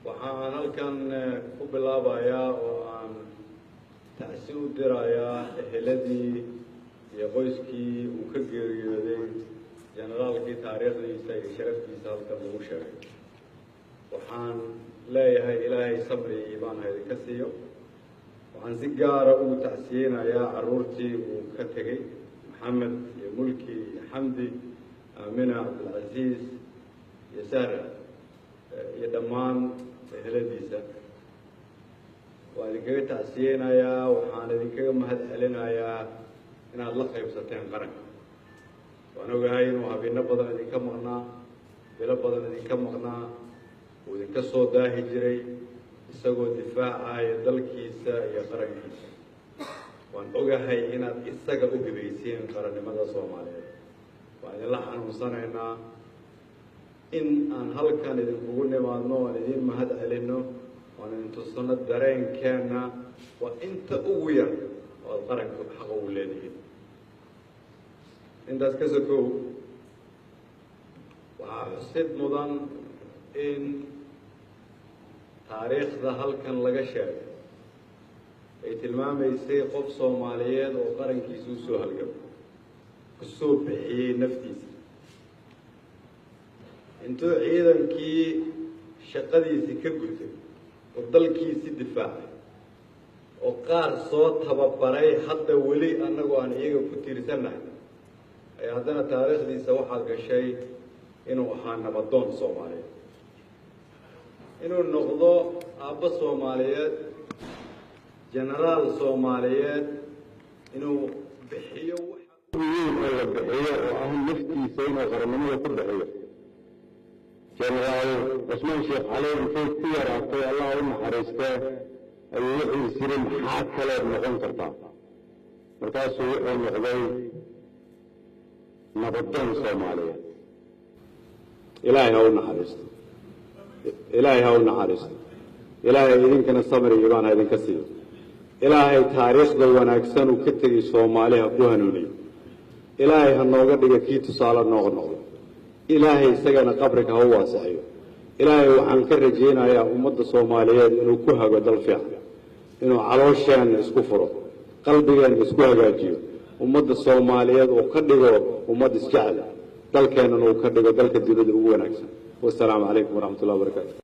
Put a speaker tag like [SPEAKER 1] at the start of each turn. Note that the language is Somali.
[SPEAKER 1] waxaan halkan ku bilaabayaa oo aan tacsi u dirayaa eheladii iyo qoyskii uu ka geeriyooday generaalkii taariikhdiisa iyo sharaftiisa halkan lagu sheegay. waxaan leeyahay ilaahay sabri iyo iimaan ha idinka siiyo. waxaan si gaara ugu tacsiyeynayaa carruurtii uu ka tegey maxamed iyo mulki iyo xamdi, aamina, cabdilcasiis iyo sahra iyo dhammaan eheladiisa. waan idinkaga tacsiyeynayaa, waxaan idinkaga mahad celinayaa inaad la qaybsateen qaranka. waan ogahay inuu habeenno badan idinka maqnaa, bilo badan idinka maqnaa, uu idinka soo daahi jiray isagoo difaacaya dalkiisa iyo qarankiisa. waan ogahay inaad isaga u hibaysiin qarannimada Soomaaliyeed. waan idinla xanuunsanaynaa in aan halkan idinkugu nimaadno, waan idin mahad celinno, waan idin tusano dareenkeenna. waa inta ugu yar oo aad qaranka xaqa ugu leedihiin. intaas ka sokow waxaa xusid mudan in taariikhda halkan laga sheegay ay tilmaamaysay qof Soomaaliyeed oo qarankiisa u soo halgamay, ku soo bixiyey naftiisa, intuu ciidankii shaqadiisii ka gutay oo dalkiisii difaacay oo qaar soo tababaray hadda weli annagoo aan iyaga ku tiirsannahay, ay haddana taariikhdiisa waxaad gashay inuu ahaa nabadoon Soomaaliyeed, inuu noqdo aabbo Soomaaliyeed, generaal Soomaaliyeed, inuu bixiyo waxa la bixiyo oo ah naftiisa inuu qarannimada ku bixiyo. generaal cusmaan sheekh cali intay ku yaraatay allah u naxariistee ayuu wuxuu isiri maxaa kaleed noqon kartaa, markaasuu wuxuu noqday nabadoon Soomaaliyeed. ilaahay ha u naxariisto, ilaahay ha u naxariisto, ilaahay idinkana sabir iyo iimaan ha idinka siiyo. ilaahay taariikhda wanaagsan uu ka tegey Soomaali ha ku hanuuniyo. ilaahay ha nooga dhiga kii tusaale nooga noqdo. ilaahay isagana qabriga ha u waasixiyo. ilaahay waxaan ka rajaynayaa ummadda Soomaaliyeed inuu ku hago dal fiican, inuu caloosheenna isku furo, qalbigeenna isku hagaajiyo, ummadda Soomaaliyeed uu ka dhigo ummad isjecel, dalkeennana uu ka dhigo dalka dunida ugu wanaagsan. wassalaamu calaykum waraxmatullahi wabarakaatu.